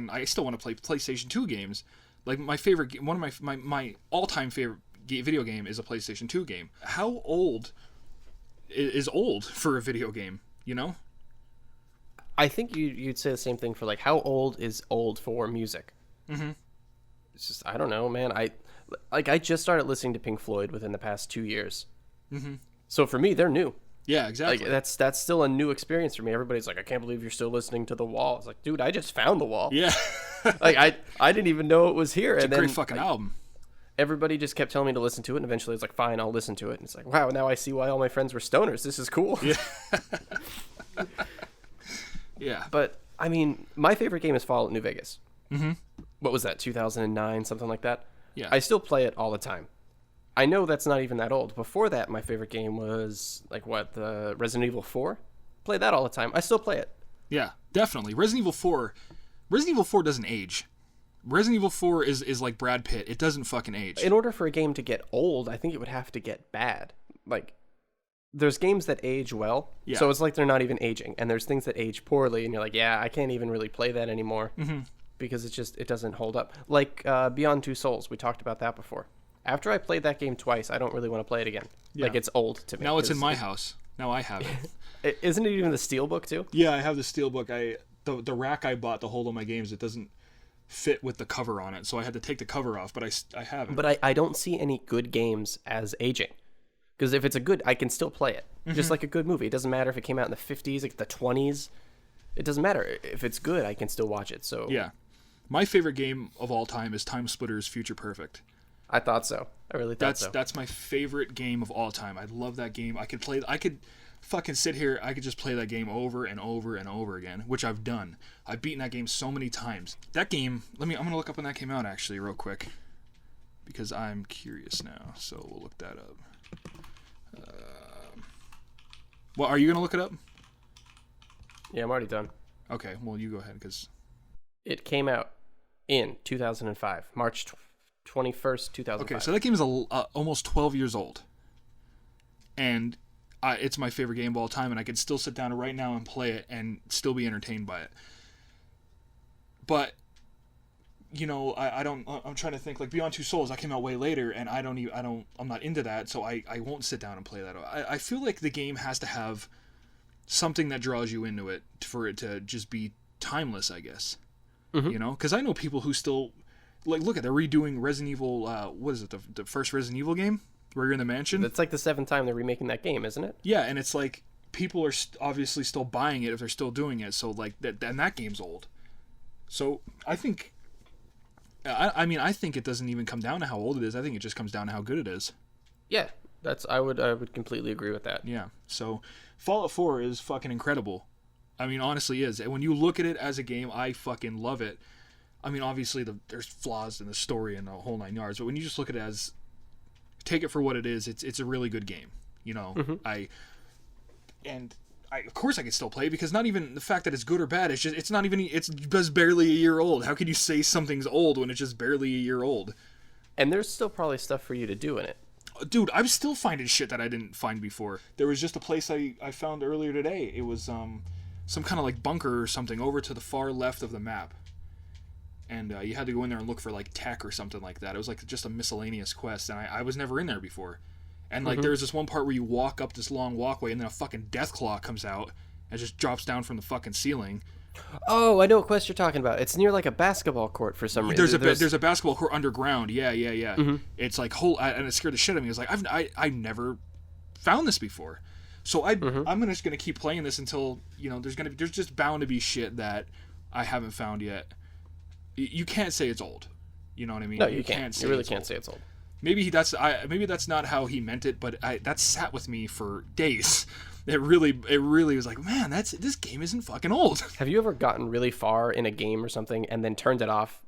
[SPEAKER 1] I still want to play PlayStation 2 games. Like my favorite, one of my all-time favorite video game is a PlayStation 2 game. How old is old for a video game, you know?
[SPEAKER 2] I think you'd say the same thing for like how old is old for music.
[SPEAKER 1] Mm-hmm.
[SPEAKER 2] It's just, I don't know, man. I just started listening to Pink Floyd within the past 2 years.
[SPEAKER 1] Mm-hmm.
[SPEAKER 2] So for me, they're new.
[SPEAKER 1] Yeah, exactly.
[SPEAKER 2] Like that's still a new experience for me. Everybody's like, I can't believe you're still listening to The Wall. It's like, dude, I just found The Wall.
[SPEAKER 1] Yeah.
[SPEAKER 2] Like I didn't even know it was here.
[SPEAKER 1] It's
[SPEAKER 2] and
[SPEAKER 1] a
[SPEAKER 2] then
[SPEAKER 1] great fucking album.
[SPEAKER 2] Everybody just kept telling me to listen to it, and eventually it's like, fine, I'll listen to it. And it's like, wow, now I see why all my friends were stoners. This is cool.
[SPEAKER 1] Yeah. Yeah.
[SPEAKER 2] But I mean, my favorite game is Fallout New Vegas.
[SPEAKER 1] Mm-hmm.
[SPEAKER 2] What was that? 2009, something like that.
[SPEAKER 1] Yeah.
[SPEAKER 2] I still play it all the time. I know that's not even that old. Before that, my favorite game was like the Resident Evil 4. Play that all the time. I still play it.
[SPEAKER 1] Yeah, definitely. Resident Evil 4 doesn't age. Resident Evil 4 is like Brad Pitt. It doesn't fucking age.
[SPEAKER 2] In order for a game to get old, I think it would have to get bad. Like, there's games that age well,
[SPEAKER 1] Yeah.
[SPEAKER 2] so it's like they're not even aging. And there's things that age poorly, and you're like, yeah, I can't even really play that anymore.
[SPEAKER 1] Mm-hmm.
[SPEAKER 2] Because it doesn't hold up. Like Beyond Two Souls, we talked about that before. After I played that game twice, I don't really want to play it again.
[SPEAKER 1] Yeah.
[SPEAKER 2] Like, it's old to me.
[SPEAKER 1] Now it's in my house. Now I have it.
[SPEAKER 2] Isn't it even the Steelbook, too?
[SPEAKER 1] Yeah, I have the Steelbook. The rack I bought to hold all my games, it doesn't fit with the cover on it, so I had to take the cover off, but I have it.
[SPEAKER 2] But I don't see any good games as aging. Because if it's a good, I can still play it.
[SPEAKER 1] Mm-hmm.
[SPEAKER 2] Just like a good movie. It doesn't matter if it came out in the 50s, like the 20s. It doesn't matter. If it's good, I can still watch it. So
[SPEAKER 1] Yeah. My favorite game of all time is Time Splitters Future Perfect.
[SPEAKER 2] I thought so. I really thought so.
[SPEAKER 1] That's my favorite game of all time. I love that game. I could fucking sit here. I could just play that game over and over and over again, which I've done. I've beaten that game so many times. That game, I'm gonna look up when that came out actually real quick, because I'm curious now. So we'll look that up. Well, are you gonna look it up?
[SPEAKER 2] Yeah, I'm already done.
[SPEAKER 1] Okay, well you go ahead because
[SPEAKER 2] It came out in 2005, March 21st, 2005.
[SPEAKER 1] okay, so that game is almost 12 years old, and it's my favorite game of all time, and I could still sit down right now and play it and still be entertained by it. But you know, I'm trying to think, like Beyond Two Souls, that came out way later, and I'm not into that, so I won't sit down and play that. I feel like the game has to have something that draws you into it for it to just be timeless, I guess.
[SPEAKER 2] Mm-hmm.
[SPEAKER 1] You know, because I know people who still like look at they're redoing Resident Evil. What is it? The first Resident Evil game where you're in the mansion.
[SPEAKER 2] It's like the 7th time they're remaking that game, isn't it?
[SPEAKER 1] Yeah, and it's like people are obviously still buying it if they're still doing it. So like and that game's old. So I think. I mean, I think it doesn't even come down to how old it is. I think it just comes down to how good it is.
[SPEAKER 2] Yeah, I would completely agree with that.
[SPEAKER 1] Yeah. So Fallout 4 is fucking incredible. I mean, honestly is. And when you look at it as a game, I fucking love it. I mean, obviously there's flaws in the story and the whole 9 yards, but when you just look at it as take it for what it is, it's a really good game. You know,
[SPEAKER 2] Mm-hmm.
[SPEAKER 1] Of course I can still play, because not even the fact that it's good or bad, it's just barely a year old. How can you say something's old when it's just barely a year old?
[SPEAKER 2] And there's still probably stuff for you to do in it.
[SPEAKER 1] Dude, I'm still finding shit that I didn't find before. There was just a place I found earlier today. It was some kind of like bunker or something over to the far left of the map. And you had to go in there and look for like tech or something like that. It was like just a miscellaneous quest, and I was never in there before. And like there's this one part where you walk up this long walkway, and then a fucking deathclaw comes out and just drops down from the fucking ceiling.
[SPEAKER 2] Oh, I know what quest you're talking about. It's near like a basketball court for some reason.
[SPEAKER 1] There's a basketball court underground. Yeah.
[SPEAKER 2] Mm-hmm.
[SPEAKER 1] It's like and it scared the shit out of me. It's like I've never found this before. So I'm just gonna keep playing this until, you know, there's just bound to be shit that I haven't found yet. You can't say it's old. You know what I mean?
[SPEAKER 2] No, you can't.
[SPEAKER 1] Say
[SPEAKER 2] You really
[SPEAKER 1] it's
[SPEAKER 2] can't
[SPEAKER 1] old.
[SPEAKER 2] say it's old.
[SPEAKER 1] maybe that's not how he meant it, but that sat with me for days. It really was like, man, this game isn't fucking old.
[SPEAKER 2] Have you ever gotten really far in a game or something and then turned it off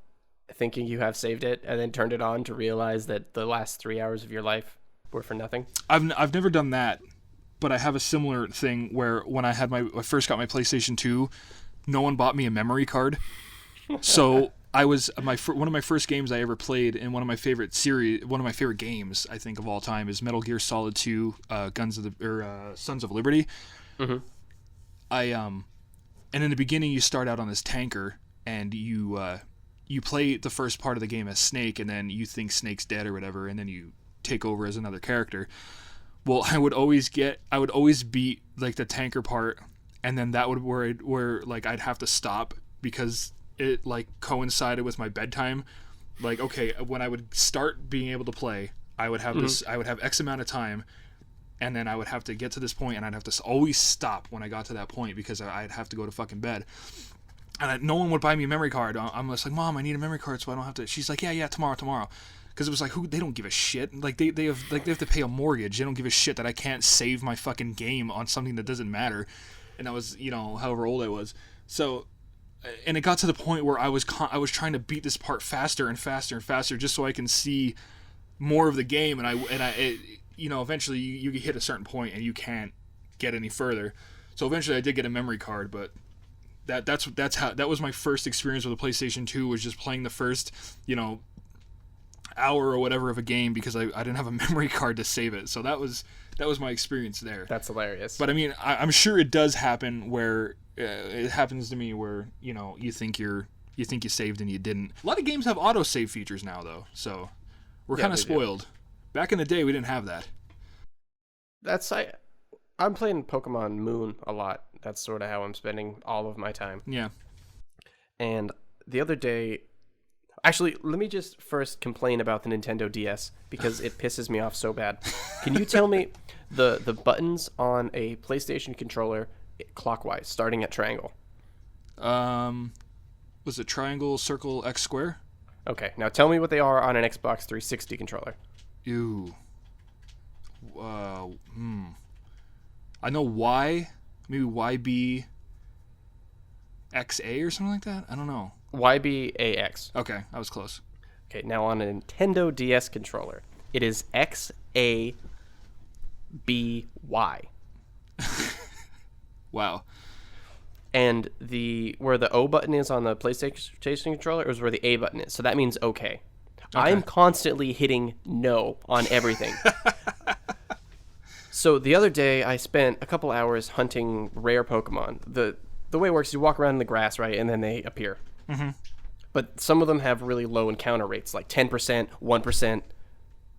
[SPEAKER 2] thinking you have saved it and then turned it on to realize that the last 3 hours of your life were for nothing?
[SPEAKER 1] I've never done that, but I have a similar thing where when I first got my PlayStation 2, no one bought me a memory card. So one of my first games I ever played, and one of my favorite games I think of all time is Metal Gear Solid 2, Sons of Liberty.
[SPEAKER 2] Mm-hmm.
[SPEAKER 1] And in the beginning you start out on this tanker, and you play the first part of the game as Snake, and then you think Snake's dead or whatever, and then you take over as another character. Well, I would always beat like the tanker part, and then that would where like I'd have to stop because it like coincided with my bedtime. Like, okay, when I would start being able to play, I would have I would have X amount of time, and then I would have to get to this point, and I'd have to always stop when I got to that point because I'd have to go to fucking bed. And no one would buy me a memory card. I'm just like, Mom, I need a memory card so I don't have to. She's like, yeah, tomorrow. Because it was like, they don't give a shit. Like they have to pay a mortgage. They don't give a shit that I can't save my fucking game on something that doesn't matter. And I was, however old I was. So, and it got to the point where I was trying to beat this part faster and faster and faster just so I can see more of the game. And eventually you hit a certain point and you can't get any further. So eventually I did get a memory card, but that was my first experience with the PlayStation 2, was just playing the first, hour or whatever of a game because I didn't have a memory card to save it. So that was my experience there.
[SPEAKER 2] That's hilarious.
[SPEAKER 1] But I mean, I'm sure it does happen where it happens to me where you think you saved and you didn't. A lot of games have auto save features now though, so we're kind of spoiled. Back in the day, we didn't have that.
[SPEAKER 2] I'm playing Pokemon Moon a lot. That's sort of how I'm spending all of my time.
[SPEAKER 1] Yeah. And
[SPEAKER 2] the other day, actually, let me just first complain about the Nintendo DS because it pisses me off so bad. Can you tell me the buttons on a PlayStation controller clockwise, starting at triangle?
[SPEAKER 1] Was it triangle, circle, X square?
[SPEAKER 2] Okay, now tell me what they are on an Xbox 360 controller.
[SPEAKER 1] Ew. I know Y, maybe YB XA or something like that. I don't know.
[SPEAKER 2] YBAX.
[SPEAKER 1] Okay, I was close.
[SPEAKER 2] Okay, now on a Nintendo DS controller, it is XABY.
[SPEAKER 1] Wow.
[SPEAKER 2] And where the O button is on the PlayStation controller is where the A button is. So that means okay. I'm constantly hitting no on everything. So the other day, I spent a couple hours hunting rare Pokemon. The way it works is you walk around in the grass, right, and then they appear.
[SPEAKER 1] Mm-hmm.
[SPEAKER 2] But some of them have really low encounter rates, like 10%, 1%,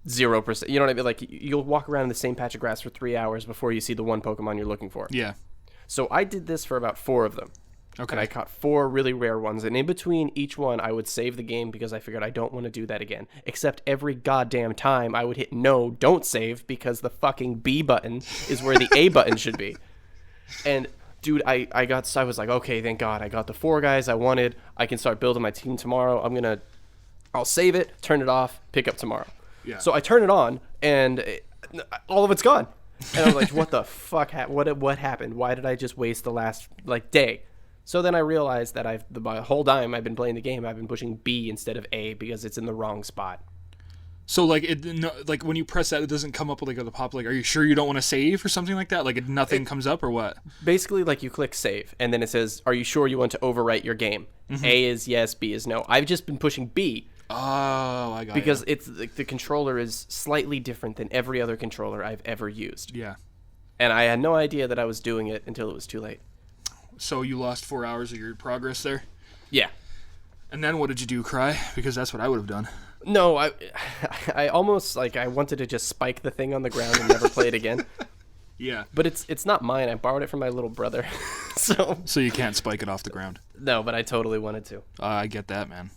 [SPEAKER 2] 0%. You know what I mean? Like, you'll walk around in the same patch of grass for 3 hours before you see the one Pokemon you're looking for.
[SPEAKER 1] Yeah.
[SPEAKER 2] So I did this for about 4 of them.
[SPEAKER 1] Okay.
[SPEAKER 2] And I caught 4 really rare ones. And in between each one, I would save the game because I figured I don't want to do that again. Except every goddamn time I would hit no, don't save, because the fucking B button is where the A button should be. And dude, I was like, okay, thank God, I got the 4 guys I wanted. I can start building my team tomorrow. I'll save it, turn it off, pick up tomorrow.
[SPEAKER 1] Yeah.
[SPEAKER 2] So I turn it on, and all of it's gone. And I was like, what the fuck? What happened? Why did I just waste the last day? So then I realized that the whole time I've been playing the game, I've been pushing B instead of A because it's in the wrong spot.
[SPEAKER 1] So like when you press that, it doesn't come up with like a pop like, are you sure you don't want to save or something like that? Like nothing comes up or what?
[SPEAKER 2] Basically, like you click save and then it says, are you sure you want to overwrite your game? Mm-hmm. A is yes, B is no. I've just been pushing B.
[SPEAKER 1] Oh, I got it.
[SPEAKER 2] Because it's like the controller is slightly different than every other controller I've ever used.
[SPEAKER 1] Yeah.
[SPEAKER 2] And I had no idea that I was doing it until it was too late.
[SPEAKER 1] So you lost 4 hours of your progress there?
[SPEAKER 2] Yeah.
[SPEAKER 1] And then what did you do, cry? Because that's what I would have done.
[SPEAKER 2] No, I almost, like, I wanted to just spike the thing on the ground and never play it again.
[SPEAKER 1] Yeah.
[SPEAKER 2] But it's not mine. I borrowed it from my little brother. So
[SPEAKER 1] you can't spike it off the ground?
[SPEAKER 2] No, but I totally wanted to.
[SPEAKER 1] I get that, man.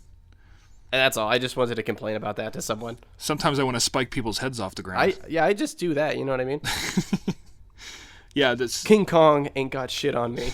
[SPEAKER 2] And that's all. I just wanted to complain about that to someone.
[SPEAKER 1] Sometimes I want to spike people's heads off the ground.
[SPEAKER 2] I just do that, you know what I mean?
[SPEAKER 1] Yeah, that's...
[SPEAKER 2] King Kong ain't got shit on me.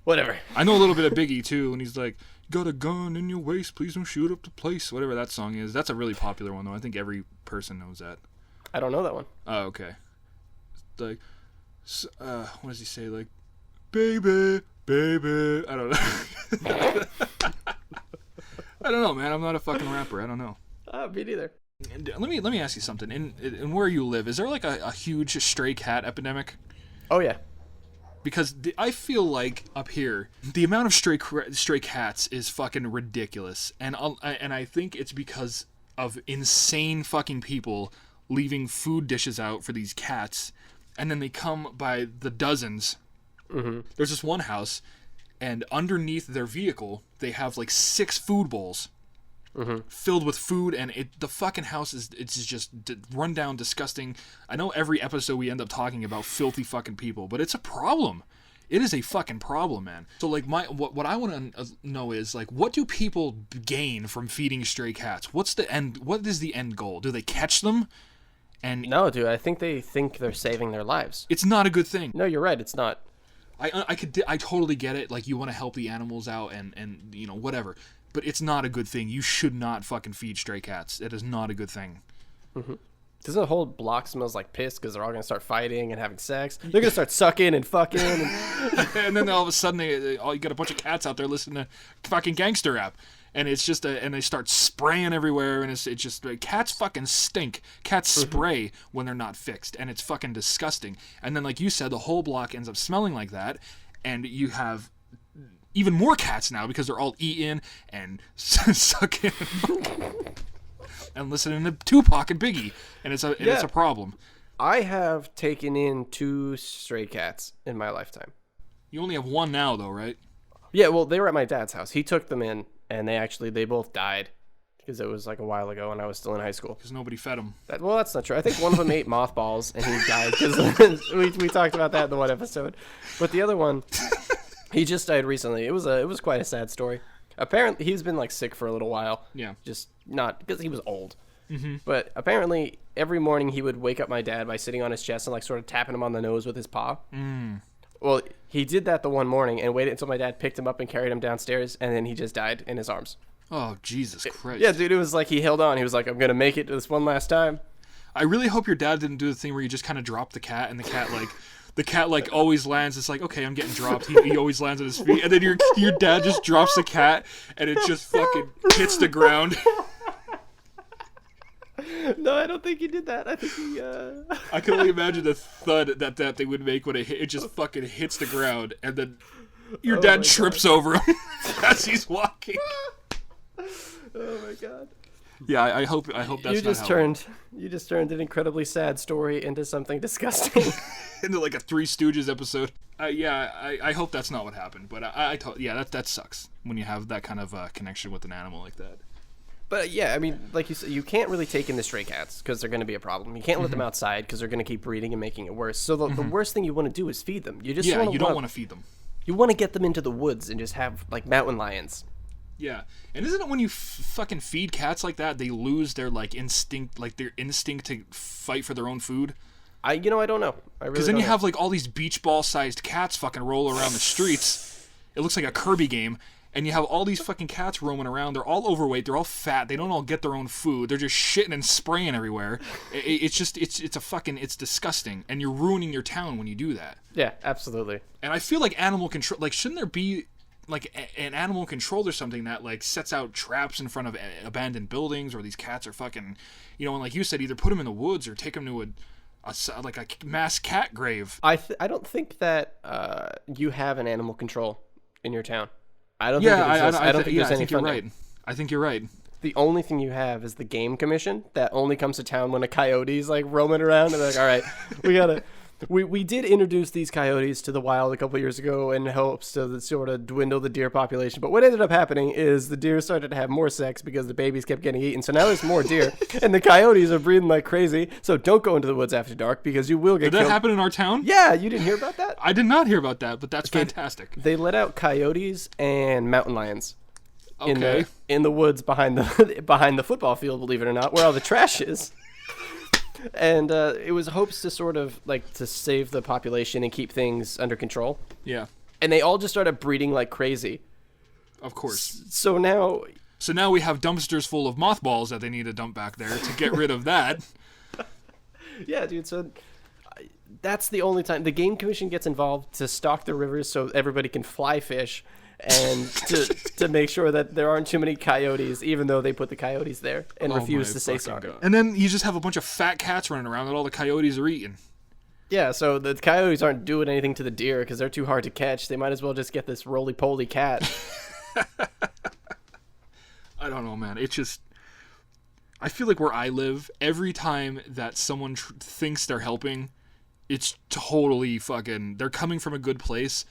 [SPEAKER 2] Whatever.
[SPEAKER 1] I know a little bit of Biggie too, and he's like, "Got a gun in your waist, please don't shoot up the place." Whatever that song is. That's a really popular one though. I think every person knows that.
[SPEAKER 2] I don't know that one.
[SPEAKER 1] Oh, okay. Like, what does he say? Like, baby, baby. I don't know. I don't know, man. I'm not a fucking rapper. I don't know.
[SPEAKER 2] Me neither.
[SPEAKER 1] And let me ask you something. In where you live, is there like a huge stray cat epidemic?
[SPEAKER 2] Oh yeah.
[SPEAKER 1] Because I feel like up here, the amount of stray cats is fucking ridiculous, and I think it's because of insane fucking people leaving food dishes out for these cats, and then they come by the dozens.
[SPEAKER 2] Mm-hmm.
[SPEAKER 1] There's this one house, and underneath their vehicle, they have like 6 food bowls. Mm-hmm. Filled with food, and the fucking house it's just run down, disgusting. I know every episode we end up talking about filthy fucking people, but it's a problem. It is a fucking problem, man. So like what I want to know is like, what do people gain from feeding stray cats? What is the end goal? Do they catch them? And
[SPEAKER 2] no, dude, I think they think they're saving their lives.
[SPEAKER 1] It's not a good thing.
[SPEAKER 2] No, you're right. It's not.
[SPEAKER 1] I totally get it. Like, you want to help the animals out and you know, whatever. But it's not a good thing. You should not fucking feed stray cats. It is not a good thing.
[SPEAKER 2] Mm-hmm. Doesn't the whole block smells like piss because they're all going to start fighting and having sex? They're going to start sucking and fucking.
[SPEAKER 1] And then all of a sudden, you got a bunch of cats out there listening to fucking gangster rap. And it's just and they start spraying everywhere. And it's just, cats fucking stink. Cats spray when they're not fixed. And it's fucking disgusting. And then, like you said, the whole block ends up smelling like that. And you have even more cats now because they're all eating and sucking and listening to Tupac and Biggie, and it's a problem.
[SPEAKER 2] I have taken in 2 stray cats in my lifetime.
[SPEAKER 1] You only have one now, though, right?
[SPEAKER 2] Yeah, well, they were at my dad's house. He took them in, and they both died because it was like a while ago when I was still in high school.
[SPEAKER 1] Because nobody fed them.
[SPEAKER 2] Well, that's not true. I think one of them ate mothballs, and he died because we talked about that in the one episode. But the other one. He just died recently. It was quite a sad story. Apparently, he's been like sick for a little while.
[SPEAKER 1] Yeah.
[SPEAKER 2] Just not because he was old.
[SPEAKER 1] Mm-hmm.
[SPEAKER 2] But apparently, every morning he would wake up my dad by sitting on his chest and like sort of tapping him on the nose with his paw.
[SPEAKER 1] Mm.
[SPEAKER 2] Well, he did that the one morning and waited until my dad picked him up and carried him downstairs, and then he just died in his arms.
[SPEAKER 1] Oh, Jesus Christ.
[SPEAKER 2] Yeah, dude, it was like he held on. He was like, "I'm gonna make it this one last time."
[SPEAKER 1] I really hope your dad didn't do the thing where you just kind of drop the cat and the cat like. The cat like always lands. It's like, okay, I'm getting dropped. He always lands on his feet, and then your dad just drops the cat, and it just fucking hits the ground.
[SPEAKER 2] No, I don't think he did that. I think he.
[SPEAKER 1] I can only imagine the thud that thing would make when it just fucking hits the ground, and then your dad trips over him as he's walking.
[SPEAKER 2] Oh my god.
[SPEAKER 1] Yeah, I hope that's
[SPEAKER 2] you just turned an incredibly sad story into something disgusting.
[SPEAKER 1] Into like a Three Stooges episode. I hope that's not what happened, but that sucks when you have that kind of connection with an animal like that.
[SPEAKER 2] But yeah, I mean, like you said, you can't really take in the stray cats because they're going to be a problem. You can't let them outside because they're going to keep breeding and making it worse. So the worst thing you want to do is feed them. You don't want
[SPEAKER 1] to feed them.
[SPEAKER 2] You want to get them into the woods and just have like mountain lions.
[SPEAKER 1] Yeah, and isn't it when you fucking feed cats like that, they lose their instinct to fight for their own food?
[SPEAKER 2] I don't know.
[SPEAKER 1] Because then you have like all these beach ball sized cats fucking roll around the streets. It looks like a Kirby game, and you have all these fucking cats roaming around. They're all overweight. They're all fat. They don't all get their own food. They're just shitting and spraying everywhere. It's disgusting, and you're ruining your town when you do that.
[SPEAKER 2] Yeah, absolutely.
[SPEAKER 1] And I feel like animal control. Like, shouldn't there be like an animal control or something that like sets out traps in front of abandoned buildings, or these cats are fucking, and like you said, either put them in the woods or take them to a mass cat grave.
[SPEAKER 2] I don't think that you have an animal control in your town. I don't think it exists. I don't think there's any funding.
[SPEAKER 1] You're right. I think you're right.
[SPEAKER 2] The only thing you have is the game commission that only comes to town when a coyote's like roaming around, and they're like, all right, we gotta. We did introduce these coyotes to the wild a couple years ago in hopes to sort of dwindle the deer population. But what ended up happening is the deer started to have more sex because the babies kept getting eaten. So now there's more deer, and the coyotes are breeding like crazy. So don't go into the woods after dark because you will get killed.
[SPEAKER 1] Did that happen in our town?
[SPEAKER 2] Yeah, you didn't hear about that?
[SPEAKER 1] I did not hear about that, but that's fantastic.
[SPEAKER 2] They let out coyotes and mountain lions.
[SPEAKER 1] Okay.
[SPEAKER 2] In the woods behind the football field, believe it or not, where all the trash is. And it was hopes to sort of like to save the population and keep things under control.
[SPEAKER 1] Yeah.
[SPEAKER 2] And they all just started breeding like crazy.
[SPEAKER 1] Of course.
[SPEAKER 2] So now
[SPEAKER 1] we have dumpsters full of mothballs that they need to dump back there to get rid of that.
[SPEAKER 2] Yeah, dude, so that's the only time the game commission gets involved, to stock the rivers so everybody can fly fish, and to make sure that there aren't too many coyotes, even though they put the coyotes there and refuse to say sorry.
[SPEAKER 1] God. And then you just have a bunch of fat cats running around that all the coyotes are eating.
[SPEAKER 2] Yeah, so the coyotes aren't doing anything to the deer because they're too hard to catch. They might as well just get this roly-poly cat.
[SPEAKER 1] I don't know, man. It's just... I feel like where I live, every time that someone thinks they're helping, it's totally fucking... They're coming from a good place,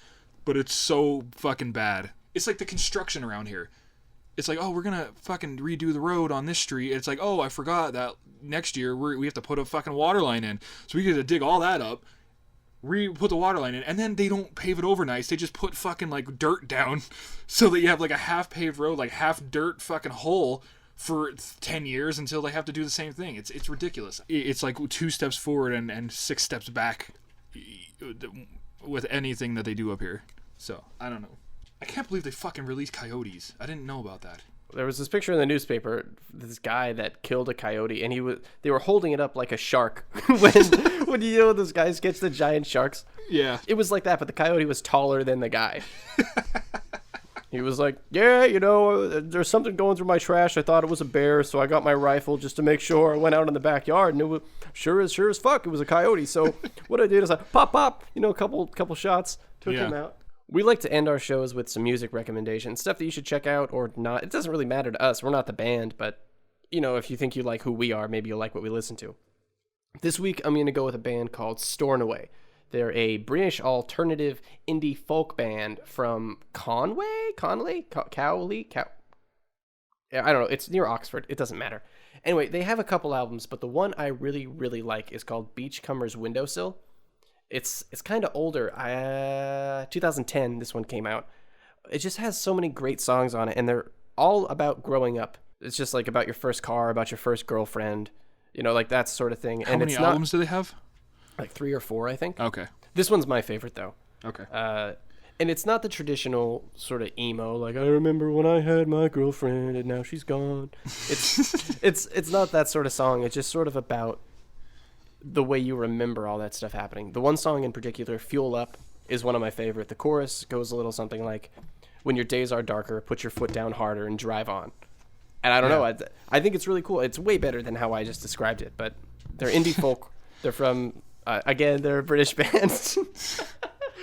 [SPEAKER 1] but it's so fucking bad. It's like the construction around here. It's like, oh, we're gonna fucking redo the road on this street. It's like, oh, I forgot that next year we have to put a fucking water line in. So we get to dig all that up, put the water line in, and then they don't pave it over nice. They just put fucking like dirt down so that you have like a half paved road, like half dirt fucking hole for 10 years until they have to do the same thing. It's ridiculous. It's like 2 steps forward and 6 steps back with anything that they do up here. So, I don't know. I can't believe they fucking released coyotes. I didn't know about that.
[SPEAKER 2] There was this picture in the newspaper, this guy that killed a coyote, and they were holding it up like a shark. when you know those guys catch the giant sharks?
[SPEAKER 1] Yeah.
[SPEAKER 2] It was like that, but the coyote was taller than the guy. He was like, yeah, you know, there's something going through my trash. I thought it was a bear, so I got my rifle just to make sure. I went out in the backyard, and it was sure as fuck, it was a coyote. So what I did is I pop, you know, a couple shots, took him out. We like to end our shows with some music recommendations, stuff that you should check out or not. It doesn't really matter to us. We're not the band, but, you know, if you think you like who we are, maybe you'll like what we listen to. This week, I'm going to go with a band called Stornoway. They're a British alternative indie folk band from Cowley? I don't know. It's near Oxford. It doesn't matter. Anyway, they have a couple albums, but the one I really, really like is called Beachcomber's Windowsill. It's kind of older. 2010, this one came out. It just has so many great songs on it, and they're all about growing up. It's just like about your first car, about your first girlfriend, you know, like that sort of thing.
[SPEAKER 1] How many albums do they have?
[SPEAKER 2] Like 3 or 4, I think.
[SPEAKER 1] Okay.
[SPEAKER 2] This one's my favorite, though.
[SPEAKER 1] Okay.
[SPEAKER 2] And it's not the traditional sort of emo, like, I remember when I had my girlfriend and now she's gone. It's not that sort of song. It's just sort of about the way you remember all that stuff happening. The one song in particular, Fuel Up, is one of my favorite. The chorus goes a little something like, when your days are darker, put your foot down harder and drive on. And I don't know, I think it's really cool. It's way better than how I just described it, but they're indie folk. They're from, again, they're a British band.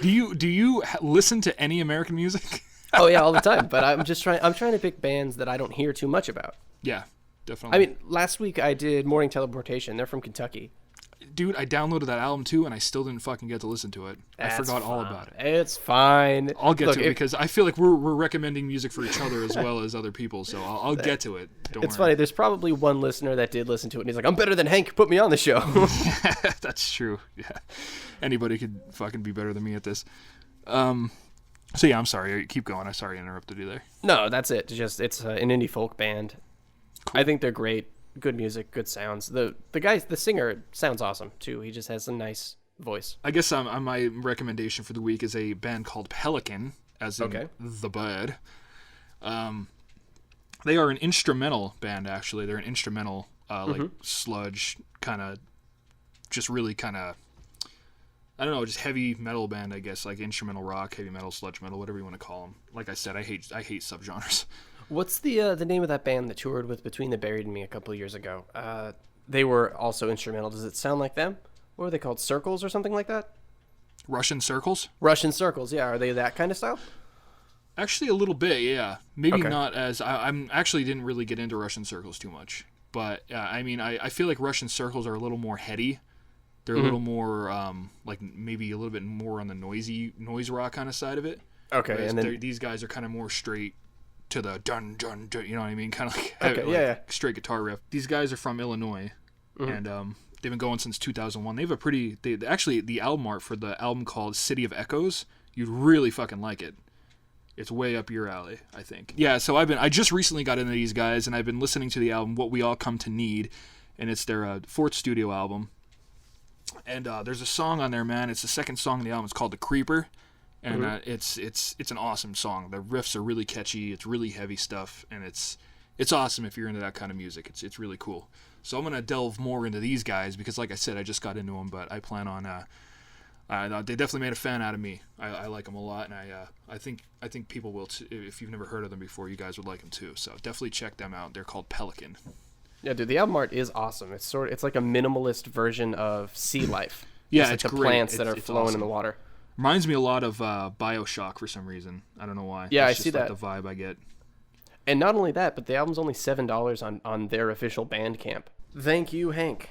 [SPEAKER 1] Do you listen to any American music?
[SPEAKER 2] Oh yeah, all the time, but I'm trying to pick bands that I don't hear too much about.
[SPEAKER 1] Yeah, definitely.
[SPEAKER 2] I mean, last week I did Morning Teleportation. They're from Kentucky.
[SPEAKER 1] Dude, I downloaded that album too, and I still didn't fucking get to listen to it. I forgot all about it.
[SPEAKER 2] It's fine.
[SPEAKER 1] I'll get to it because I feel like we're recommending music for each other as well as other people, so I'll get to it. Don't worry.
[SPEAKER 2] It's funny. There's probably one listener that did listen to it, and he's like, I'm better than Hank. Put me on the show.
[SPEAKER 1] That's true. Yeah. Anybody could fucking be better than me at this. So yeah, I'm sorry. Keep going. I'm sorry I interrupted you there.
[SPEAKER 2] No, that's it. It's an indie folk band. Cool. I think they're great. Good music, good sounds. The singer sounds awesome too. He just has a nice voice.
[SPEAKER 1] I guess my recommendation for the week is a band called Pelican, as in the bird. They are an instrumental band, actually. They're an instrumental, like sludge kind of, just really kind of, I don't know, just heavy metal band, I guess, like instrumental rock, heavy metal, sludge metal, whatever you want to call them. Like I said, I hate subgenres.
[SPEAKER 2] What's the name of that band that toured with Between the Buried and Me a couple of years ago? They were also instrumental. Does it sound like them? What were they called? Circles or something like that?
[SPEAKER 1] Russian Circles?
[SPEAKER 2] Russian Circles, yeah. Are they that kind of style?
[SPEAKER 1] Actually, a little bit, yeah. Maybe not as... I'm actually didn't really get into Russian Circles too much. But, I mean, I feel like Russian Circles are a little more heady. They're a little more, like, maybe a little bit more on the noise rock kind of side of it. Okay, whereas and then... these guys are kind of more straight to the dun, dun, dun, you know what I mean? Kind of like, straight guitar riff. These guys are from Illinois, and they've been going since 2001. They have a pretty... Actually, the album art for the album called City of Echoes, you'd really fucking like it. It's way up your alley, I think. Yeah, so I just recently got into these guys, and I've been listening to the album What We All Come to Need, and it's their 4th studio album. And there's a song on there, man. It's the 2nd song of the album. It's called The Creeper. And it's an awesome song. The riffs are really catchy. It's really heavy stuff, and it's awesome if you're into that kind of music. It's really cool. So I'm gonna delve more into these guys because, like I said, I just got into them, but I plan on. They definitely made a fan out of me. I like them a lot, and I think people will too. If you've never heard of them before, you guys would like them too. So definitely check them out. They're called Pelican.
[SPEAKER 2] Yeah, dude, the album art is awesome. It's like a minimalist version of Sea Life.
[SPEAKER 1] Yeah,
[SPEAKER 2] it's
[SPEAKER 1] it's
[SPEAKER 2] the
[SPEAKER 1] great.
[SPEAKER 2] plants that are
[SPEAKER 1] It's
[SPEAKER 2] flowing
[SPEAKER 1] awesome.
[SPEAKER 2] in the water.
[SPEAKER 1] Reminds me a lot of BioShock for some reason. I don't know why.
[SPEAKER 2] Yeah,
[SPEAKER 1] It's
[SPEAKER 2] I see
[SPEAKER 1] just like
[SPEAKER 2] that.
[SPEAKER 1] the vibe I get.
[SPEAKER 2] And not only that, but the album's only $7 on their official Bandcamp. Thank you, Hank.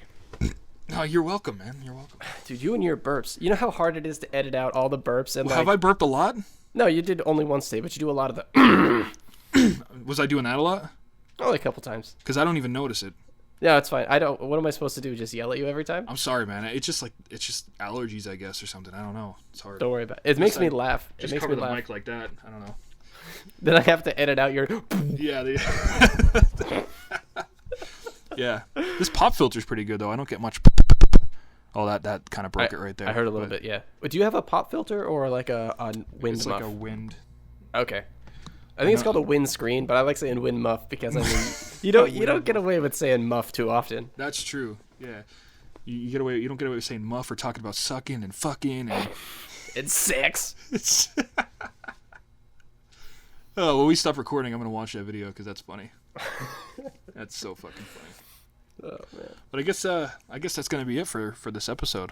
[SPEAKER 1] No, you're welcome, man. You're welcome.
[SPEAKER 2] Dude, you and your burps. You know how hard it is to edit out all the burps and
[SPEAKER 1] Have I burped a lot?
[SPEAKER 2] No, you did only once today, but you do a lot of the
[SPEAKER 1] Was I doing that a lot?
[SPEAKER 2] only a couple times.
[SPEAKER 1] Because I don't even notice it.
[SPEAKER 2] No, it's fine. I don't. What am I supposed to do? Just yell at you every time?
[SPEAKER 1] I'm sorry, man. It's just allergies, I guess, or something. I don't know. It's hard.
[SPEAKER 2] Don't worry about it. It makes me laugh. It
[SPEAKER 1] Just
[SPEAKER 2] makes
[SPEAKER 1] cover
[SPEAKER 2] me
[SPEAKER 1] the
[SPEAKER 2] laugh.
[SPEAKER 1] mic like that. I don't know.
[SPEAKER 2] Then I have to edit out your.
[SPEAKER 1] Yeah. Yeah. This pop filter's pretty good though. I don't get much. Oh, that kind of broke it right there.
[SPEAKER 2] I heard a little bit. Yeah. But do you have a pop filter or like a wind
[SPEAKER 1] It's
[SPEAKER 2] muff?
[SPEAKER 1] like a wind.
[SPEAKER 2] Okay. I think it's called a wind screen, but I like saying wind muff because I mean you don't get away with saying muff too often.
[SPEAKER 1] That's true. Yeah. You get away. You don't get away with saying muff or talking about sucking and fucking and.
[SPEAKER 2] It's sex.
[SPEAKER 1] Oh, when we stop recording, I'm gonna watch that video because that's funny. That's so fucking funny.
[SPEAKER 2] Oh man.
[SPEAKER 1] But I guess that's gonna be it for this episode.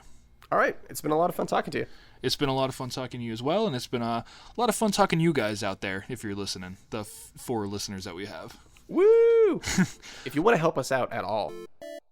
[SPEAKER 2] All right. It's been a lot of fun talking to you.
[SPEAKER 1] It's been a lot of fun talking to you as well, and it's been a lot of fun talking to you guys out there if you're listening. The 4 listeners that we have.
[SPEAKER 2] Woo! If you want to help us out at all,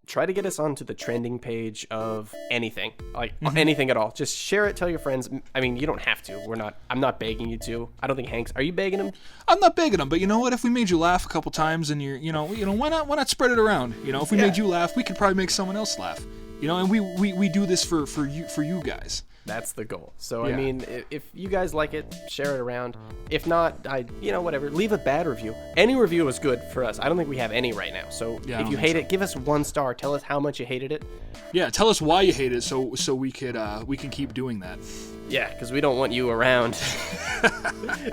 [SPEAKER 2] try to get us onto the trending page of anything, like anything at all. Just share it, tell your friends. I mean, you don't have to. I'm not begging you to. I don't think Hank's. Are you begging him?
[SPEAKER 1] I'm not begging them, but you know what? If we made you laugh a couple times, and you know, why not spread it around? You know, if we made you laugh, we could probably make someone else laugh. You know, and we do this for you guys.
[SPEAKER 2] That's the goal. So,
[SPEAKER 1] Yeah.
[SPEAKER 2] I mean, if you guys like it, share it around. If not, whatever. Leave a bad review. Any review is good for us. I don't think we have any right now. So
[SPEAKER 1] Yeah, I
[SPEAKER 2] if
[SPEAKER 1] don't
[SPEAKER 2] you
[SPEAKER 1] think
[SPEAKER 2] hate
[SPEAKER 1] so.
[SPEAKER 2] it, give us 1 star. Tell us how much you hated it.
[SPEAKER 1] Yeah, tell us why you hate it, so we can keep doing that.
[SPEAKER 2] Yeah, because we don't want you around.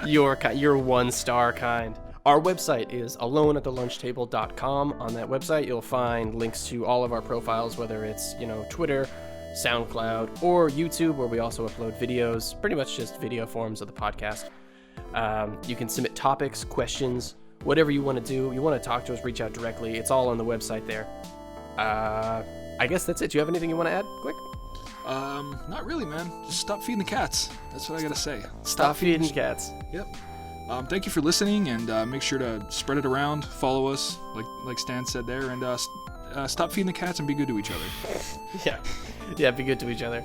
[SPEAKER 2] Your 1-star kind. Our website is aloneatthelunchtable.com. On that website, you'll find links to all of our profiles, whether it's, Twitter, SoundCloud, or YouTube, where we also upload videos, pretty much just video forms of the podcast. You can submit topics, questions, whatever you want to do. You want to talk to us, reach out directly. It's all on the website there. I guess that's it. Do you have anything you want to add, quick?
[SPEAKER 1] Not really, man. Just stop feeding the cats. That's what I gotta say.
[SPEAKER 2] Stop feeding cats.
[SPEAKER 1] Yep. Thank you for listening, and make sure to spread it around. Follow us, like Stan said there, and stop feeding the cats and be good to each other.
[SPEAKER 2] Yeah, be good to each other.